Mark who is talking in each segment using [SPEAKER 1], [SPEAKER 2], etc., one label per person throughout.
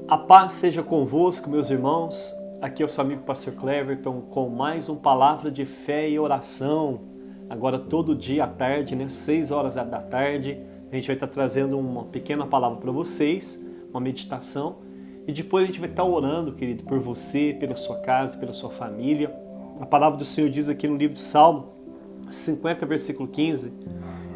[SPEAKER 1] A paz seja convosco, meus irmãos. Aqui é o seu amigo Pastor Cleverton com mais uma palavra de fé e oração. Agora todo dia à tarde, 6 horas da tarde, a gente vai estar trazendo uma pequena palavra para vocês, uma meditação. E depois a gente vai estar orando, querido, por você, pela sua casa, pela sua família. A palavra do Senhor diz aqui no livro de Salmo 50, versículo 15: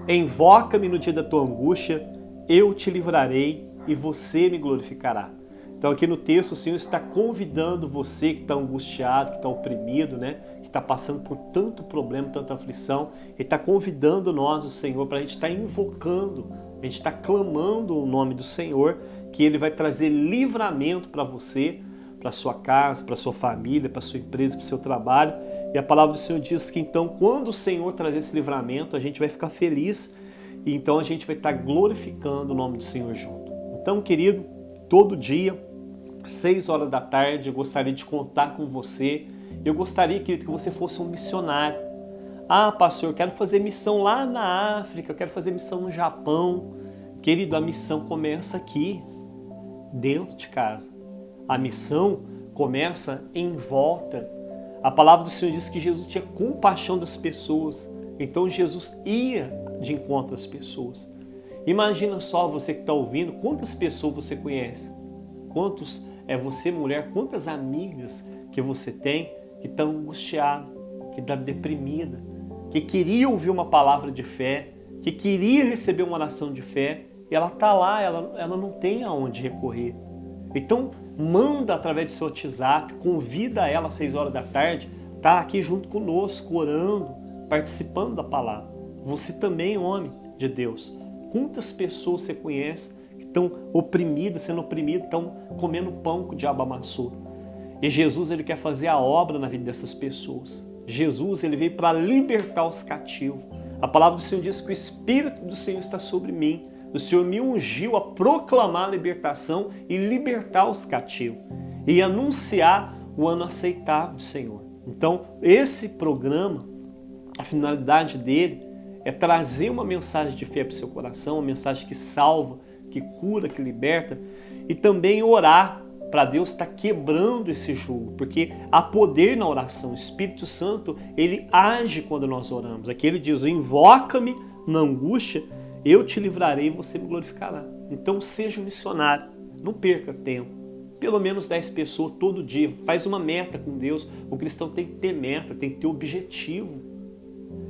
[SPEAKER 1] Invoca-me no dia da tua angústia, eu te livrarei e você me glorificará. Então aqui no texto o Senhor está convidando você que está angustiado, que está oprimido, que está passando por tanto problema, tanta aflição. Ele está convidando nós, o Senhor, para a gente estar invocando, a gente está clamando o nome do Senhor, que Ele vai trazer livramento para você, para a sua casa, para a sua família, para a sua empresa, para o seu trabalho. E a palavra do Senhor diz que então quando o Senhor trazer esse livramento, a gente vai ficar feliz e então a gente vai estar glorificando o nome do Senhor junto. Então, querido, todo dia, 6 horas da tarde, eu gostaria de contar com você. Eu gostaria, querido, que você fosse um missionário. Ah, pastor, eu quero fazer missão lá na África, eu quero fazer missão no Japão. Querido, a missão começa aqui, dentro de casa. A missão começa em volta. A palavra do Senhor diz que Jesus tinha compaixão das pessoas. Então Jesus ia de encontro às pessoas. Imagina só, você que está ouvindo, quantas pessoas você conhece? Quantos você, mulher, quantas amigas que você tem que estão angustiadas, que estão deprimidas, que queria ouvir uma palavra de fé, que queria receber uma oração de fé, e ela está lá, ela não tem aonde recorrer. Então, manda através do seu WhatsApp, convida ela às 6 horas da tarde, tá aqui junto conosco, orando, participando da palavra. Você também, homem de Deus. Quantas pessoas você conhece que estão oprimidas, sendo oprimidas, estão comendo pão que o diabo amassou? E Jesus, ele quer fazer a obra na vida dessas pessoas. Jesus, ele veio para libertar os cativos. A palavra do Senhor diz que o Espírito do Senhor está sobre mim. O Senhor me ungiu a proclamar a libertação e libertar os cativos. E anunciar o ano aceitável do Senhor. Então, esse programa, a finalidade dele é trazer uma mensagem de fé para o seu coração, uma mensagem que salva, que cura, que liberta. E também orar para Deus estar quebrando esse jugo, porque há poder na oração. O Espírito Santo, ele age quando nós oramos. Aqui ele diz: invoca-me na angústia, eu te livrarei e você me glorificará. Então seja um missionário, não perca tempo. Pelo menos 10 pessoas todo dia, faz uma meta com Deus. O cristão tem que ter meta, tem que ter objetivo.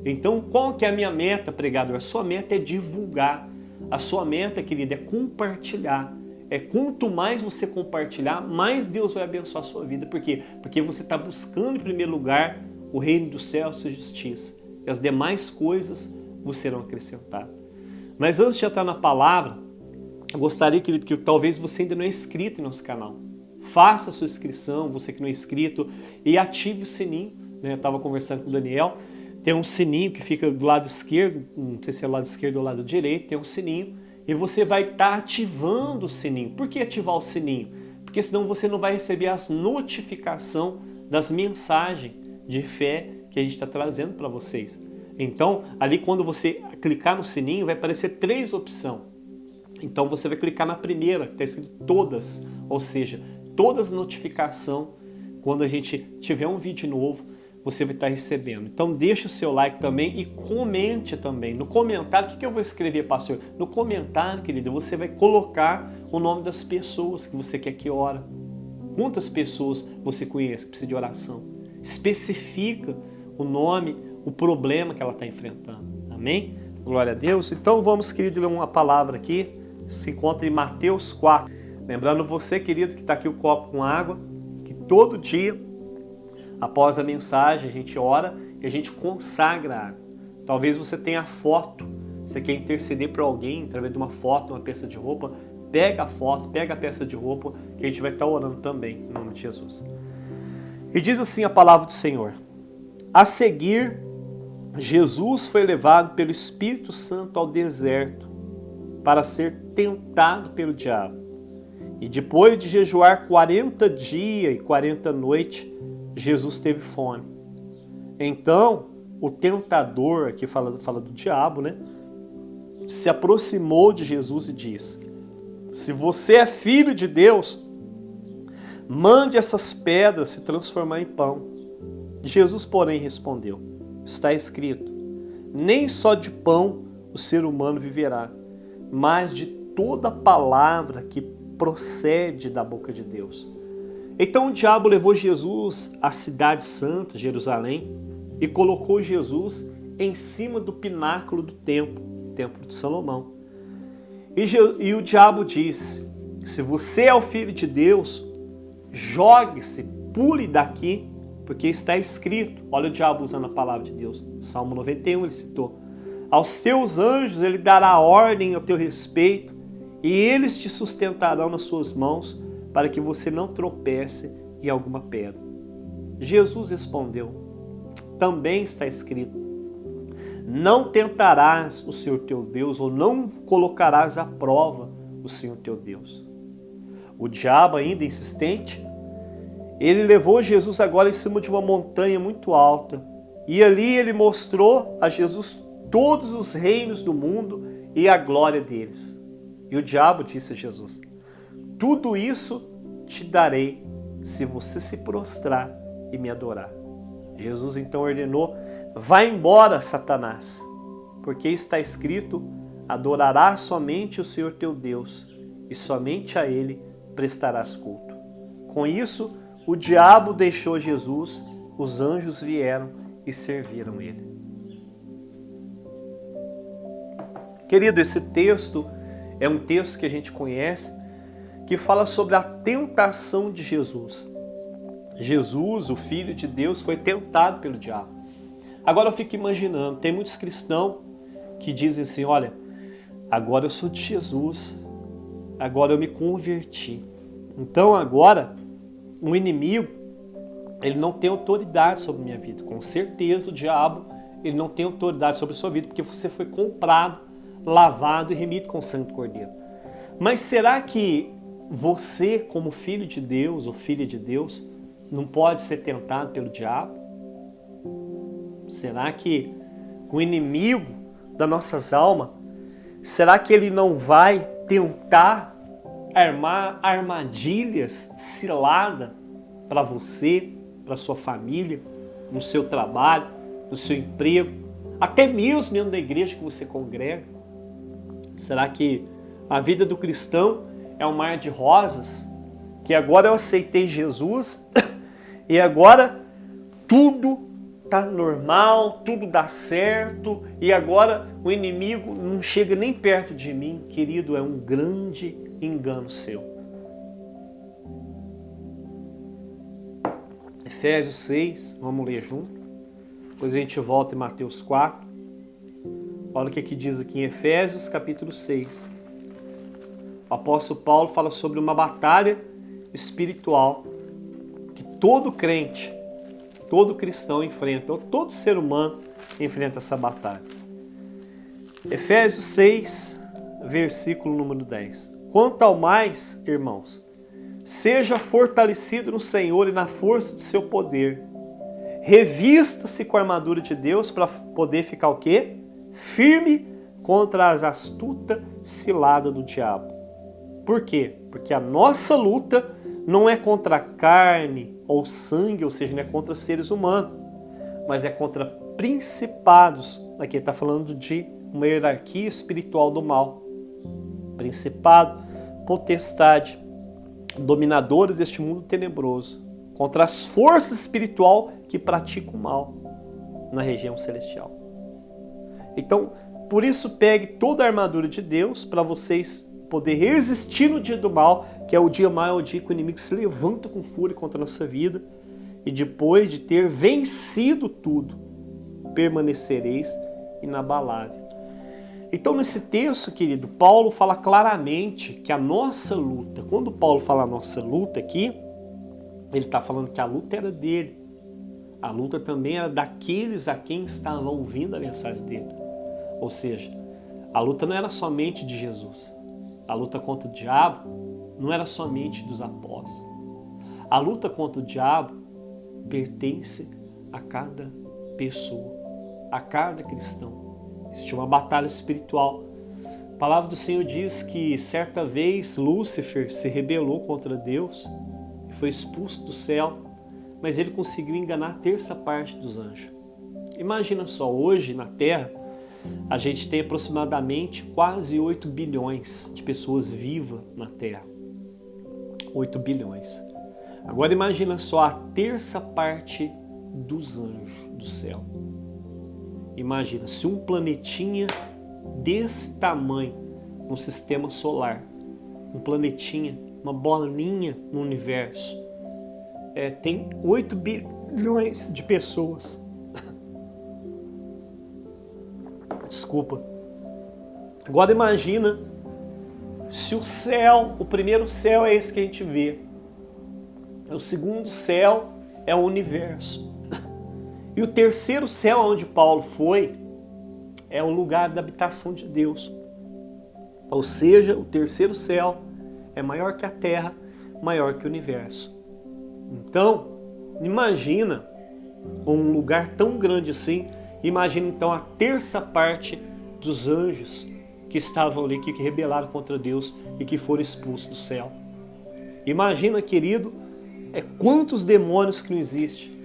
[SPEAKER 1] Então qual que é a minha meta, pregador? A sua meta é divulgar. A sua meta, querida, é compartilhar. Quanto mais você compartilhar, mais Deus vai abençoar a sua vida. Por quê? Porque você está buscando em primeiro lugar o reino do céu e a sua justiça. E as demais coisas vos serão acrescentadas. Mas antes de entrar na palavra, eu gostaria, querido, que talvez você ainda não é inscrito em nosso canal. Faça a sua inscrição, você que não é inscrito, e ative o sininho. Eu estava conversando com o Daniel, tem um sininho que fica do lado esquerdo, não sei se é do lado esquerdo ou do lado direito, tem um sininho, e você vai estar ativando o sininho. Por que ativar o sininho? Porque senão você não vai receber as notificações das mensagens de fé que a gente está trazendo para vocês. Então, ali quando você clicar no sininho, vai aparecer 3 opções. Então você vai clicar na primeira, que está escrito todas, ou seja, todas as notificações, quando a gente tiver um vídeo novo, você vai estar recebendo. Então deixa o seu like também e comente também. No comentário, o que eu vou escrever, pastor? No comentário, querido, você vai colocar o nome das pessoas que você quer que ora. Quantas pessoas você conhece que precisa de oração? Especifica o nome, o problema que ela está enfrentando. Amém? Glória a Deus. Então vamos, querido, ler uma palavra aqui. Se encontra em Mateus 4. Lembrando você, querido, que está aqui o copo com água, que todo dia, após a mensagem, a gente ora e a gente consagra a água. Talvez você tenha foto, você quer interceder para alguém através de uma foto, uma peça de roupa, pega a foto, pega a peça de roupa, que a gente vai estar orando também, em nome de Jesus. E diz assim a palavra do Senhor: a seguir, Jesus foi levado pelo Espírito Santo ao deserto para ser tentado pelo diabo. E depois de jejuar 40 dias e 40 noites, Jesus teve fome. Então, o tentador, aqui fala do diabo, se aproximou de Jesus e disse: se você é filho de Deus, Mande essas pedras se transformar em pão. Jesus, porém, respondeu: está escrito, nem só de pão o ser humano viverá, mas de toda palavra que procede da boca de Deus. Então o diabo levou Jesus à cidade santa, Jerusalém, e colocou Jesus em cima do pináculo do templo, o templo de Salomão. E o diabo disse: se você é o filho de Deus, jogue-se, pule daqui, porque está escrito. Olha o diabo usando a palavra de Deus. Salmo 91 ele citou: aos teus anjos ele dará ordem ao teu respeito, e eles te sustentarão nas suas mãos, para que você não tropece em alguma pedra. Jesus respondeu: também está escrito, não tentarás o Senhor teu Deus, ou não colocarás à prova o Senhor teu Deus. O diabo, ainda insistente, ele levou Jesus agora em cima de uma montanha muito alta, e ali ele mostrou a Jesus todos os reinos do mundo e a glória deles. E o diabo disse a Jesus: tudo isso te darei se você se prostrar e me adorar. Jesus então ordenou: vá embora, Satanás, porque está escrito, adorarás somente o Senhor teu Deus, e somente a Ele prestarás culto. Com isso, o diabo deixou Jesus, os anjos vieram e serviram Ele. Querido, esse texto é um texto que a gente conhece, que fala sobre a tentação de Jesus. Jesus, o Filho de Deus, foi tentado pelo diabo. Agora eu fico imaginando, tem muitos cristãos que dizem assim: olha, agora eu sou de Jesus, agora eu me converti. Então agora o inimigo, ele não tem autoridade sobre a minha vida. Com certeza o diabo, ele não tem autoridade sobre a sua vida, porque você foi comprado, lavado e remido com o sangue do Cordeiro. Mas será que você, como filho de Deus ou filha de Deus, não pode ser tentado pelo diabo? Será que o inimigo das nossas almas, será que ele não vai tentar armar armadilhas ciladas para você, para sua família, no seu trabalho, no seu emprego, até mesmo dentro da igreja que você congrega? Será que a vida do cristão é um mar de rosas? Que agora eu aceitei Jesus e agora tudo está normal, tudo dá certo e agora o inimigo não chega nem perto de mim? Querido, é um grande engano seu. Efésios 6, vamos ler junto. Depois a gente volta em Mateus 4. Olha o que diz aqui em Efésios capítulo 6. O apóstolo Paulo fala sobre uma batalha espiritual que todo crente, todo cristão enfrenta, ou todo ser humano enfrenta essa batalha. Efésios 6, versículo número 10. Quanto ao mais, irmãos, seja fortalecido no Senhor e na força do seu poder. Revista-se com a armadura de Deus para poder ficar o quê? Firme contra as astutas ciladas do diabo. Por quê? Porque a nossa luta não é contra carne ou sangue, ou seja, não é contra seres humanos, mas é contra principados. Aqui está falando de uma hierarquia espiritual do mal. Principado, potestade, dominadores deste mundo tenebroso, contra as forças espirituais que praticam o mal na região celestial. Então, por isso pegue toda a armadura de Deus para vocês poder resistir no dia do mal, que é o dia mau, é o dia que o inimigo se levanta com fúria contra a nossa vida, e depois de ter vencido tudo, permanecereis inabaláveis. Então, nesse texto, querido, Paulo fala claramente que a nossa luta, quando Paulo fala a nossa luta aqui, ele está falando que a luta era dele. A luta também era daqueles a quem estavam ouvindo a mensagem dele. Ou seja, a luta não era somente de Jesus. A luta contra o diabo não era somente dos apóstolos. A luta contra o diabo pertence a cada pessoa, a cada cristão. Existe uma batalha espiritual. A palavra do Senhor diz que certa vez Lúcifer se rebelou contra Deus e foi expulso do céu, mas ele conseguiu enganar a terça parte dos anjos. Imagina só, hoje na Terra, a gente tem aproximadamente quase 8 bilhões de pessoas vivas na Terra. 8 bilhões. Agora imagina só a terça parte dos anjos do céu. Imagina, se um planetinha desse tamanho no sistema solar, um planetinha, uma bolinha no universo, tem 8 bilhões de pessoas. Desculpa. Agora imagina se o céu, o primeiro céu é esse que a gente vê. O segundo céu é o universo. E o terceiro céu onde Paulo foi é o lugar da habitação de Deus. Ou seja, o terceiro céu é maior que a terra, maior que o universo. Então, imagina um lugar tão grande assim, imagina então a terça parte dos anjos que estavam ali, que rebelaram contra Deus e que foram expulsos do céu. Imagina, querido, quantos demônios que não existem.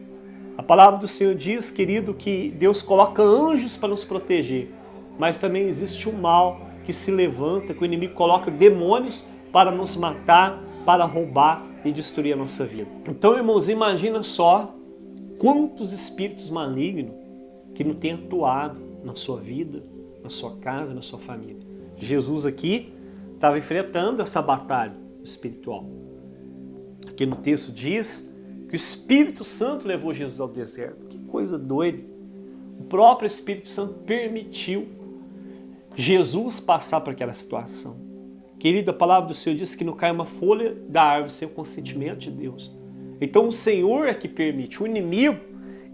[SPEAKER 1] A palavra do Senhor diz, querido, que Deus coloca anjos para nos proteger, mas também existe o mal que se levanta, que o inimigo coloca demônios para nos matar, para roubar e destruir a nossa vida. Então, irmãos, imagina só quantos espíritos malignos que não têm atuado na sua vida, na sua casa, na sua família. Jesus aqui estava enfrentando essa batalha espiritual. Aqui no texto diz que o Espírito Santo levou Jesus ao deserto. Que coisa doida. O próprio Espírito Santo permitiu Jesus passar por aquela situação. Querido, a palavra do Senhor diz que não cai uma folha da árvore sem o consentimento de Deus. Então o Senhor é que permite. O inimigo,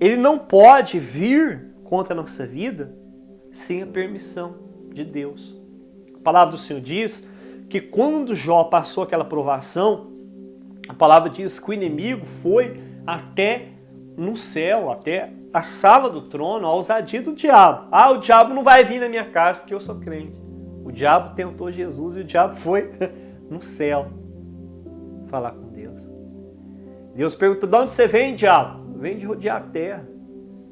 [SPEAKER 1] ele não pode vir contra a nossa vida sem a permissão de Deus. A palavra do Senhor diz que quando Jó passou aquela provação, a palavra diz que o inimigo foi até no céu, até a sala do trono, a ousadia do diabo. O diabo não vai vir na minha casa porque eu sou crente. O diabo tentou Jesus e o diabo foi no céu falar com Deus. Deus perguntou, de onde você vem, diabo? Vem de rodear a terra.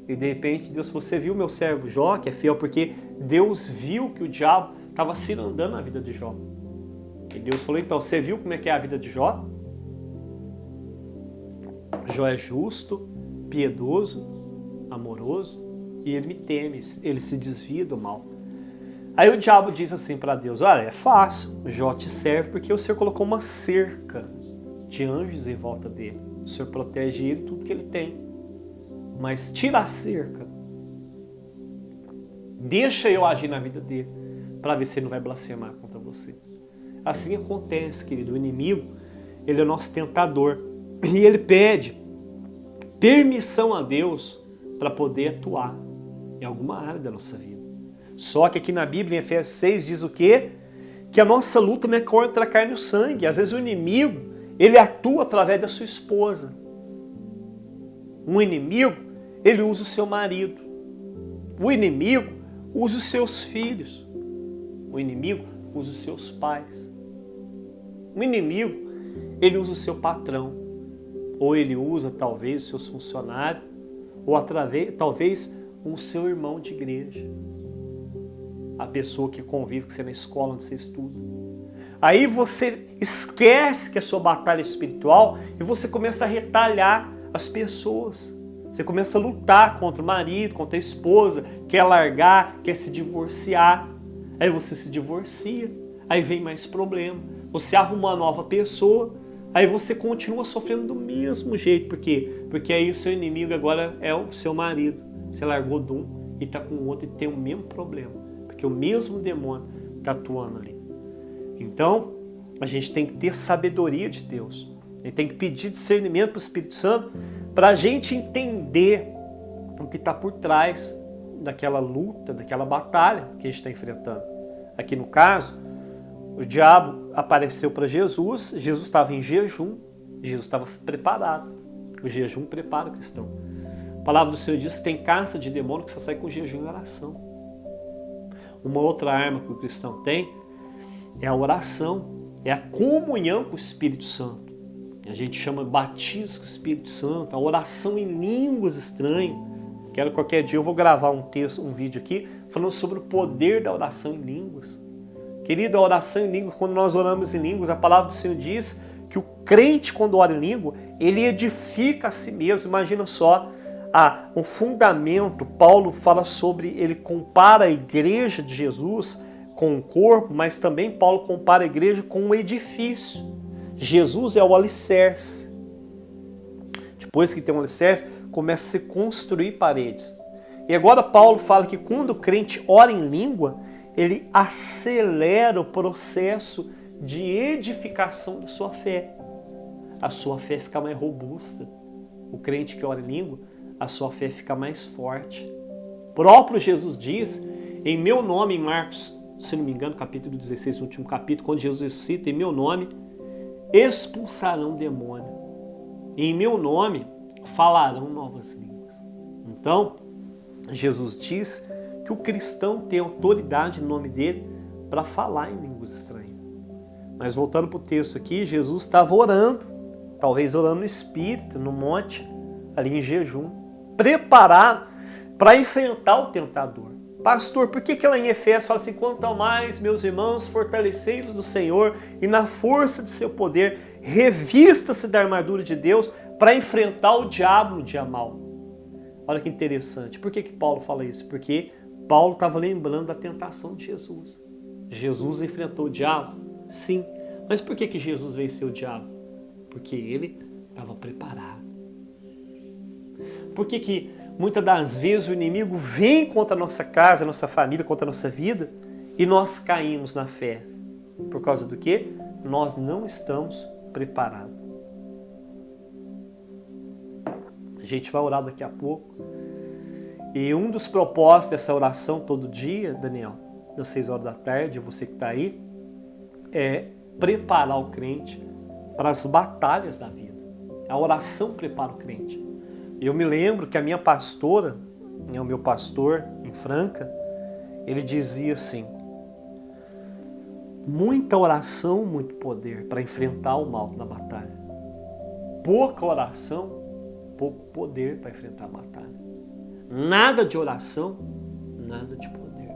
[SPEAKER 1] E de repente Deus falou, você viu meu servo Jó, que é fiel, porque Deus viu que o diabo estava cirandando a vida de Jó. E Deus falou, então, você viu como é que é a vida de Jó? Jó é justo, piedoso, amoroso, e ele me teme, ele se desvia do mal. Aí o diabo diz assim para Deus, olha, é fácil, Jó te serve porque o Senhor colocou uma cerca de anjos em volta dele. O Senhor protege ele e tudo que ele tem. Mas tira a cerca. Deixa eu agir na vida dele, para ver se ele não vai blasfemar contra você. Assim acontece, querido. O inimigo, ele é o nosso tentador. E ele pede permissão a Deus para poder atuar em alguma área da nossa vida. Só que aqui na Bíblia, em Efésios 6, diz o quê? Que a nossa luta não é contra a carne e o sangue. Às vezes o inimigo, ele atua através da sua esposa. Um inimigo, ele usa o seu marido. O inimigo usa os seus filhos. O inimigo usa os seus pais. O inimigo, ele usa o seu patrão. Ou ele usa, talvez, os seus funcionários. Ou talvez o seu irmão de igreja. A pessoa que convive com você na escola onde você estuda. Aí você esquece que é sua batalha espiritual e você começa a retalhar as pessoas. Você começa a lutar contra o marido, contra a esposa, quer largar, quer se divorciar. Aí você se divorcia, aí vem mais problema. Você arruma uma nova pessoa, aí você continua sofrendo do mesmo jeito. Por quê? Porque aí o seu inimigo agora é o seu marido. Você largou de um e está com o outro e tem o mesmo problema. Porque o mesmo demônio está atuando ali. Então, a gente tem que ter sabedoria de Deus. A gente tem que pedir discernimento para o Espírito Santo para a gente entender o que está por trás daquela luta, daquela batalha que a gente está enfrentando. Aqui no caso, o diabo apareceu para Jesus, Jesus estava em jejum, Jesus estava preparado. O jejum prepara o cristão. A palavra do Senhor diz que tem caça de demônio que só sai com jejum e oração. Uma outra arma que o cristão tem é a oração, é a comunhão com o Espírito Santo. A gente chama batismo com o Espírito Santo, a oração em línguas estranhas. Quero qualquer dia eu vou gravar um vídeo aqui falando sobre o poder da oração em línguas. Querido, a oração em línguas, quando nós oramos em línguas, a palavra do Senhor diz que o crente, quando ora em língua, ele edifica a si mesmo. Imagina só, um fundamento. Paulo fala sobre, ele compara a igreja de Jesus com o corpo, mas também Paulo compara a igreja com um edifício. Jesus é o alicerce. Depois que tem um alicerce, começa a se construir paredes. E agora Paulo fala que quando o crente ora em língua, ele acelera o processo de edificação da sua fé. A sua fé fica mais robusta. O crente que ora em língua, a sua fé fica mais forte. O próprio Jesus diz, em meu nome, em Marcos, se não me engano, capítulo 16, no último capítulo, quando Jesus ressuscita, em meu nome, expulsarão demônio. Em meu nome, falarão novas línguas. Então, Jesus diz que o cristão tem autoridade no nome dele para falar em línguas estranhas. Mas voltando para o texto aqui, Jesus estava orando, talvez orando no Espírito, no monte, ali em jejum, preparado para enfrentar o tentador. Pastor, por que lá em Efésios fala assim, quanto ao mais, meus irmãos, fortalecei-vos do Senhor e na força do seu poder, revista-se da armadura de Deus para enfrentar o diabo no dia mau. Olha que interessante. Por que Paulo fala isso? Porque Paulo estava lembrando da tentação de Jesus. Jesus enfrentou o diabo? Sim. Mas por que Jesus venceu o diabo? Porque ele estava preparado. Por que muitas das vezes o inimigo vem contra a nossa casa, a nossa família, contra a nossa vida e nós caímos na fé? Por causa do quê? Nós não estamos preparados. A gente vai orar daqui a pouco. E um dos propósitos dessa oração todo dia, Daniel, das 6 horas da tarde, você que está aí, é preparar o crente para as batalhas da vida. A oração prepara o crente. Eu me lembro que a minha pastora, o meu pastor em Franca, ele dizia assim, muita oração, muito poder para enfrentar o mal na batalha. Pouca oração, pouco poder para enfrentar a batalha. Nada de oração, nada de poder.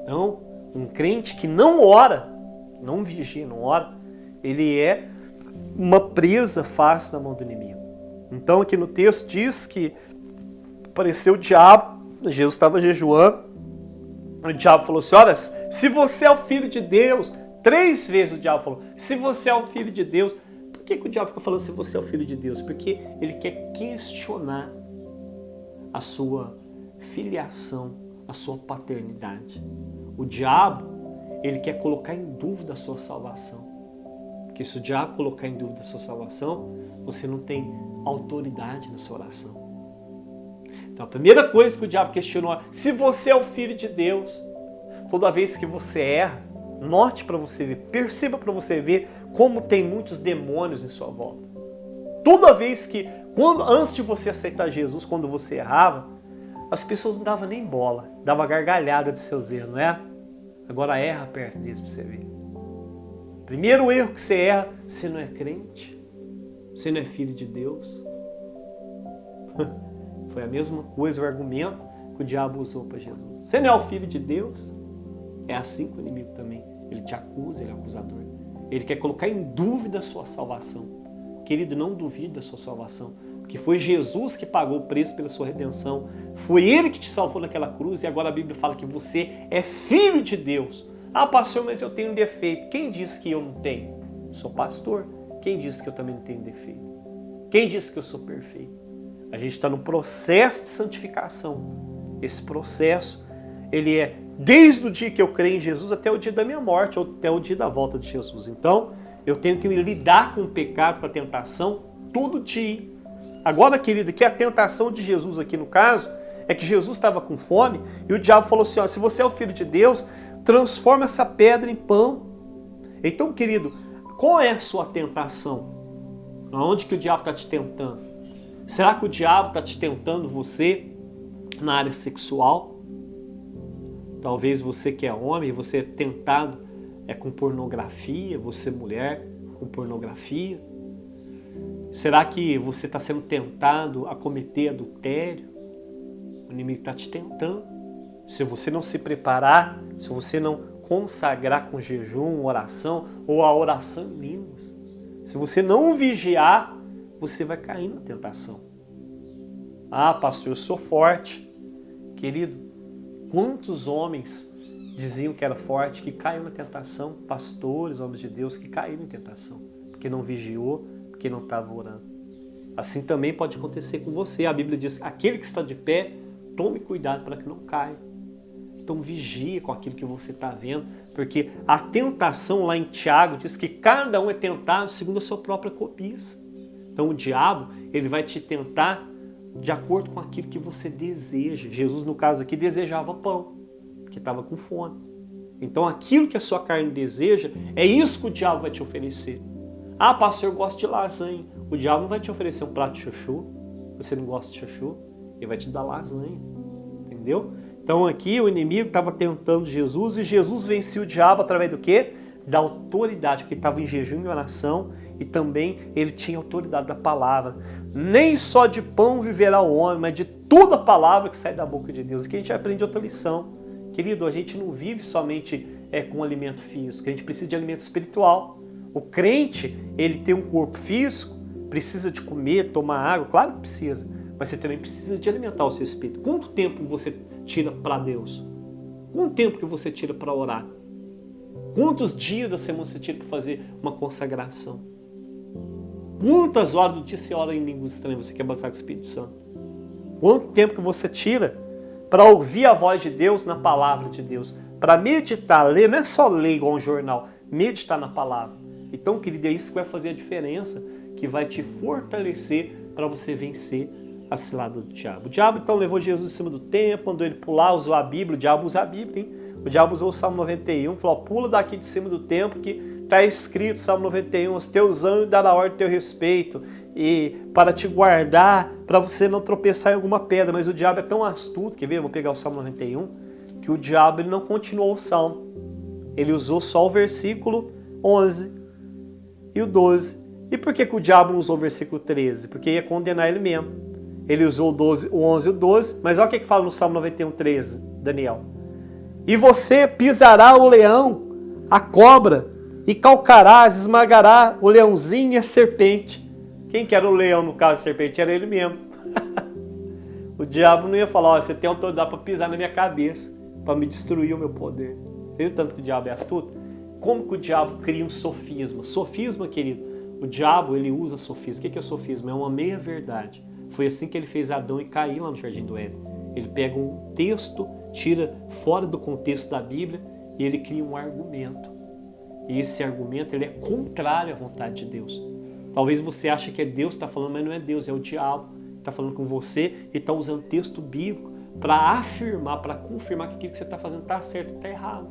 [SPEAKER 1] Então, um crente que não ora, não vigia, não ora, ele é uma presa fácil na mão do inimigo. Então, aqui no texto diz que apareceu o diabo, Jesus estava jejuando, o diabo falou assim, olha, se você é o filho de Deus, 3 vezes o diabo falou, se você é o filho de Deus. Por que o diabo fica falando se você é o filho de Deus? Porque ele quer questionar a sua filiação, a sua paternidade. O diabo, ele quer colocar em dúvida a sua salvação. Porque se o diabo colocar em dúvida a sua salvação, você não tem autoridade na sua oração. Então a primeira coisa que o diabo questionou é, se você é o filho de Deus, toda vez que você erra, note para você ver, perceba para você ver como tem muitos demônios em sua volta. Toda vez que, antes de você aceitar Jesus, quando você errava, as pessoas não davam nem bola, davam gargalhada dos seus erros, não é? Agora erra perto deles para você ver. Primeiro erro que você erra, você não é crente, você não é filho de Deus. Foi a mesma coisa, o argumento que o diabo usou para Jesus. Você não é o filho de Deus? É assim que o inimigo também. Ele te acusa, ele é acusador. Ele quer colocar em dúvida a sua salvação. Querido, não duvide da sua salvação. Porque foi Jesus que pagou o preço pela sua redenção. Foi Ele que te salvou naquela cruz. E agora a Bíblia fala que você é filho de Deus. Ah, pastor, mas eu tenho um defeito. Quem disse que eu não tenho? Sou pastor. Quem disse que eu também não tenho defeito? Quem disse que eu sou perfeito? A gente está no processo de santificação. Esse processo, ele é desde o dia que eu creio em Jesus até o dia da minha morte, ou até o dia da volta de Jesus. Então, eu tenho que lidar com o pecado, com a tentação, todo dia. Agora, querida, que a tentação de Jesus aqui no caso, é que Jesus estava com fome e o diabo falou assim, ó, se você é o filho de Deus, transforma essa pedra em pão. Então, querido, qual é a sua tentação? Aonde que o diabo está te tentando? Será que o diabo está te tentando você na área sexual? Talvez você que é homem, você é tentado com pornografia, você mulher com pornografia. Será que você está sendo tentado a cometer adultério? O inimigo está te tentando. Se você não se preparar, se você não consagrar com jejum, oração ou a oração em línguas, se você não vigiar, você vai cair na tentação. Ah, pastor, eu sou forte. Querido, quantos homens diziam que era forte, que caiu na tentação? Pastores, homens de Deus, que caíram em tentação, porque não vigiou, porque não estava orando. Assim também pode acontecer com você. A Bíblia diz, aquele que está de pé, tome cuidado para que não caia. Então vigie com aquilo que você está vendo, porque a tentação lá em Tiago diz que cada um é tentado segundo a sua própria cobiça. Então o diabo, ele vai te tentar de acordo com aquilo que você deseja. Jesus, no caso aqui, desejava pão, porque estava com fome. Então aquilo que a sua carne deseja, é isso que o diabo vai te oferecer. Ah, pastor, eu gosto de lasanha. O diabo não vai te oferecer um prato de chuchu. Você não gosta de chuchu, ele vai te dar lasanha. Entendeu? Então aqui o inimigo estava tentando Jesus e Jesus vencia o diabo através do quê? Da autoridade, porque estava em jejum e oração e também ele tinha autoridade da palavra. Nem só de pão viverá o homem, mas de toda a palavra que sai da boca de Deus. Aqui a gente aprende outra lição. Querido, a gente não vive somente com alimento físico, a gente precisa de alimento espiritual. O crente, ele tem um corpo físico, precisa de comer, tomar água, claro que precisa, mas você também precisa de alimentar o seu espírito. Quanto tempo você tira para Deus? Quanto tempo que você tira para orar? Quantos dias da semana você tira para fazer uma consagração? Quantas horas do dia você ora em línguas estranhas, você quer batizar com o Espírito Santo? Quanto tempo que você tira para ouvir a voz de Deus na palavra de Deus? Para meditar, ler, não é só ler igual um jornal, meditar na palavra. Então, querido, é isso que vai fazer a diferença, que vai te fortalecer para você vencer a cilada do diabo. O diabo, então, levou Jesus em cima do templo, mandou ele pular, usou a Bíblia. O diabo usa a Bíblia, hein? O diabo usou o Salmo 91, falou, pula daqui de cima do templo, que está escrito, Salmo 91, os teus anjos darão ordem a teu respeito, e para te guardar, para você não tropeçar em alguma pedra. Mas o diabo é tão astuto, quer ver? Eu vou pegar o Salmo 91, que o diabo ele não continuou o Salmo. Ele usou só o versículo 11 e o 12. E por que o diabo não usou o versículo 13? Porque ia condenar ele mesmo. Ele usou o 11 e o 12, mas olha o que fala no Salmo 91, 13, Daniel. E você pisará o leão, a cobra, e calcarás, esmagará o leãozinho e a serpente. Quem que era o leão no caso da serpente? Era ele mesmo. O diabo não ia falar, ó, você tem autoridade para pisar na minha cabeça, para me destruir o meu poder. Você viu tanto que o diabo é astuto? Como que o diabo cria um sofisma? Sofisma, querido, o diabo ele usa sofisma. O que é sofisma? É uma meia-verdade. Foi assim que ele fez Adão e Caim lá no Jardim do Éden. Ele pega um texto, tira fora do contexto da Bíblia e ele cria um argumento. E esse argumento ele é contrário à vontade de Deus. Talvez você ache que é Deus que está falando, mas não é Deus, é o diabo que está falando com você e está usando texto bíblico para afirmar, para confirmar que aquilo que você está fazendo está certo e está errado.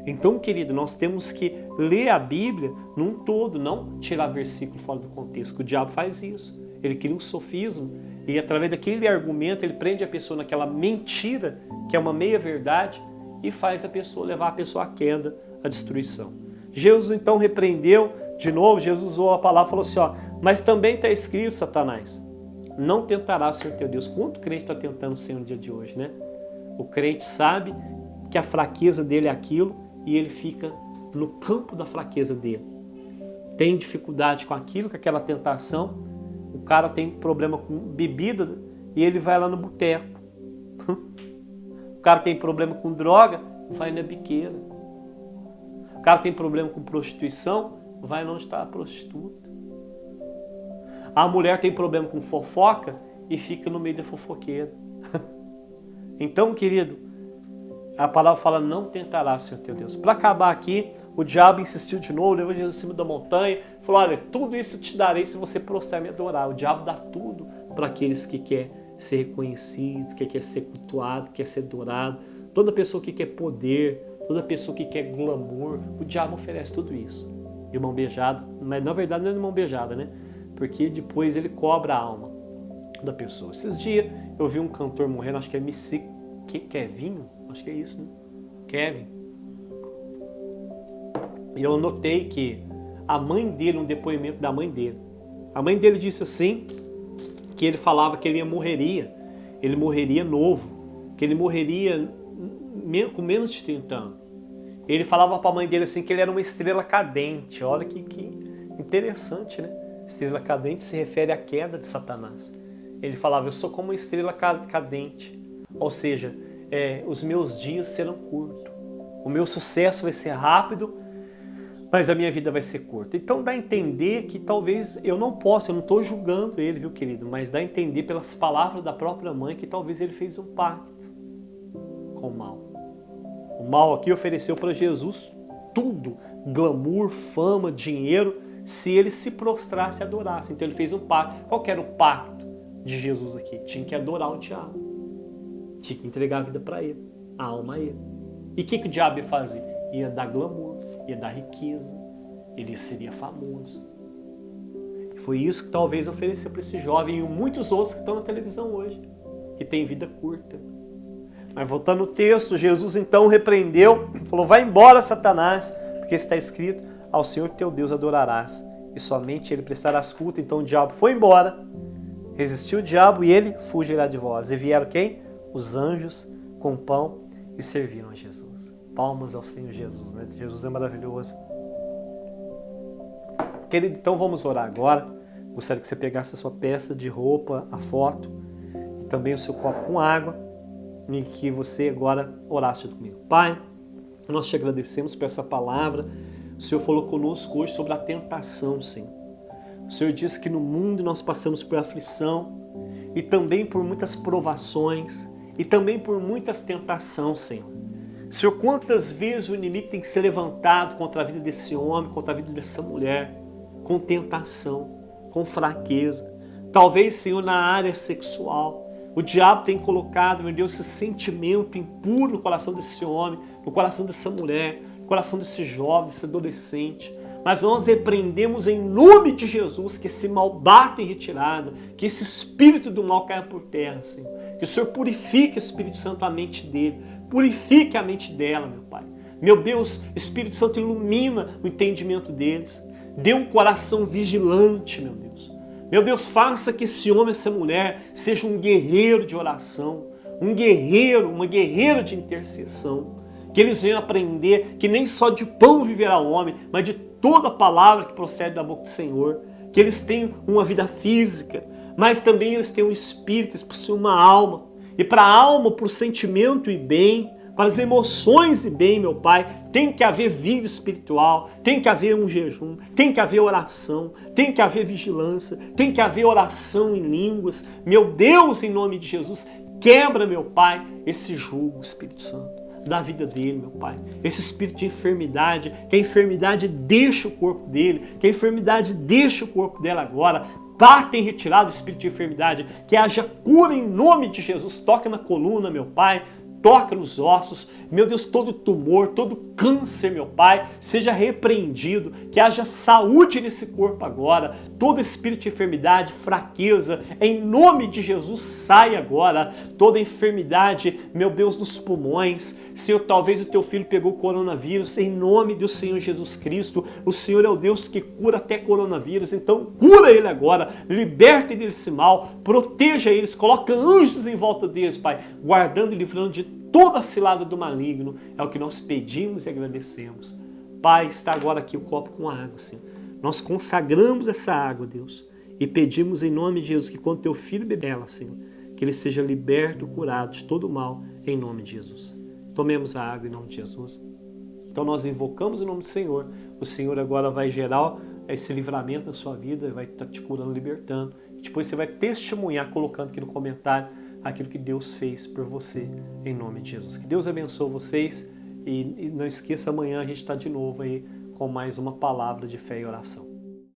[SPEAKER 1] Então, querido, nós temos que ler a Bíblia num todo, não tirar versículo fora do contexto, que o diabo faz isso. Ele cria um sofisma e através daquele argumento ele prende a pessoa naquela mentira, que é uma meia-verdade, e faz a pessoa, levar a pessoa à queda, à destruição. Jesus então repreendeu, de novo, Jesus usou a palavra e falou assim, ó, mas também está escrito, Satanás, não tentará o Senhor teu Deus. Quanto crente está tentando o Senhor no dia de hoje, né? O crente sabe que a fraqueza dele é aquilo e ele fica no campo da fraqueza dele. Tem dificuldade com aquilo, com aquela tentação. O cara tem problema com bebida e ele vai lá no boteco. O cara tem problema com droga, vai na biqueira. O cara tem problema com prostituição, vai onde está a prostituta. A mulher tem problema com fofoca e fica no meio da fofoqueira. Então, querido, a palavra fala, não tentará, Senhor teu Deus. Para acabar aqui, o diabo insistiu de novo, levou Jesus em cima da montanha, falou, olha, tudo isso te darei se você prostrar e me adorar. O diabo dá tudo para aqueles que quer ser reconhecido, que quer ser cultuado, que quer ser adorado. Toda pessoa que quer poder, toda pessoa que quer glamour, o diabo oferece tudo isso. De mão beijada, mas na verdade não é de mão beijada, né? Porque depois ele cobra a alma da pessoa. Esses dias eu vi um cantor morrendo, acho que é MC Kevinho, acho que é isso, né? Kevin. E eu notei que a mãe dele, um depoimento da mãe dele, A mãe dele disse assim, que ele falava que ele morreria novo, que ele morreria com menos de 30 anos. Ele falava para a mãe dele assim que ele era uma estrela cadente. Olha que interessante, né? Estrela cadente se refere à queda de Satanás. Ele falava, eu sou como uma estrela cadente, ou seja, os meus dias serão curtos, o meu sucesso vai ser rápido, mas a minha vida vai ser curta. Então dá a entender que talvez eu não estou julgando ele, viu, querido? Mas dá a entender pelas palavras da própria mãe que talvez ele fez um pacto com o mal. O mal aqui ofereceu para Jesus tudo, glamour, fama, dinheiro, se ele se prostrasse e adorasse. Então ele fez um pacto. Qual que era o pacto de Jesus aqui? Tinha que adorar o diabo. Tinha que entregar a vida para ele, a alma a ele. E o que o diabo ia fazer? Ia dar glamour, ia dar riqueza, ele seria famoso. E foi isso que talvez ofereceu para esse jovem e muitos outros que estão na televisão hoje, que têm vida curta. Mas voltando ao texto, Jesus então repreendeu, falou, vai embora, Satanás, porque está escrito, ao Senhor teu Deus adorarás, e somente ele prestarás culto. Então o diabo foi embora, resistiu o diabo e ele fugirá de vós. E vieram quem? Os anjos com pão e serviram a Jesus. Palmas ao Senhor Jesus, né? Jesus é maravilhoso. Querido, então vamos orar agora. Gostaria que você pegasse a sua peça de roupa, a foto, e também o seu copo com água, em que você agora orasse comigo. Pai, nós te agradecemos por essa palavra. O Senhor falou conosco hoje sobre a tentação, Senhor. O Senhor disse que no mundo nós passamos por aflição e também por muitas provações e também por muitas tentações, Senhor. Senhor, quantas vezes o inimigo tem que ser levantado contra a vida desse homem, contra a vida dessa mulher, com tentação, com fraqueza. Talvez, Senhor, na área sexual. O diabo tem colocado, meu Deus, esse sentimento impuro no coração desse homem, no coração dessa mulher, no coração desse jovem, desse adolescente. Mas nós repreendemos em nome de Jesus que esse mal bata em retirada, que esse espírito do mal caia por terra, Senhor. Que o Senhor purifique, Espírito Santo, a mente dele, purifique a mente dela, meu Pai. Meu Deus, Espírito Santo, ilumina o entendimento deles. Dê um coração vigilante, meu Deus. Meu Deus, faça que esse homem, essa mulher, seja um guerreiro de oração, um guerreiro, uma guerreira de intercessão. Que eles venham aprender que nem só de pão viverá o homem, mas de toda palavra que procede da boca do Senhor. Que eles tenham uma vida física, mas também eles tenham um espírito, eles possuem uma alma. E para a alma, para o sentimento e bem, para as emoções e bem, meu Pai, tem que haver vida espiritual, tem que haver um jejum, tem que haver oração, tem que haver vigilância, tem que haver oração em línguas. Meu Deus, em nome de Jesus, quebra, meu Pai, esse jugo, Espírito Santo, da vida dele, meu Pai. Esse espírito de enfermidade, que a enfermidade deixa o corpo dele, que a enfermidade deixa o corpo dela agora. Bata em retirada o espírito de enfermidade, que haja cura em nome de Jesus. Toca na coluna, meu Pai. Toca nos ossos, meu Deus, todo tumor, todo câncer, meu Pai, seja repreendido, que haja saúde nesse corpo agora, todo espírito de enfermidade, fraqueza, em nome de Jesus, sai agora, toda enfermidade, meu Deus, nos pulmões. Senhor, talvez o teu filho pegou coronavírus, em nome do Senhor Jesus Cristo, o Senhor é o Deus que cura até coronavírus, então cura ele agora, liberta ele desse mal, proteja eles, coloca anjos em volta deles, Pai, guardando e livrando de toda a cilada do maligno. É o que nós pedimos e agradecemos. Pai, está agora aqui o copo com água, Senhor. Nós consagramos essa água, Deus, e pedimos em nome de Jesus que quando teu filho beber ela, Senhor, que ele seja liberto, curado de todo o mal, em nome de Jesus. Tomemos a água em nome de Jesus. Então nós invocamos o nome do Senhor. O Senhor agora vai gerar esse livramento na sua vida, vai estar te curando, libertando. Depois você vai testemunhar colocando aqui no comentário aquilo que Deus fez por você, em nome de Jesus. Que Deus abençoe vocês e não esqueça, amanhã a gente está de novo aí com mais uma palavra de fé e oração.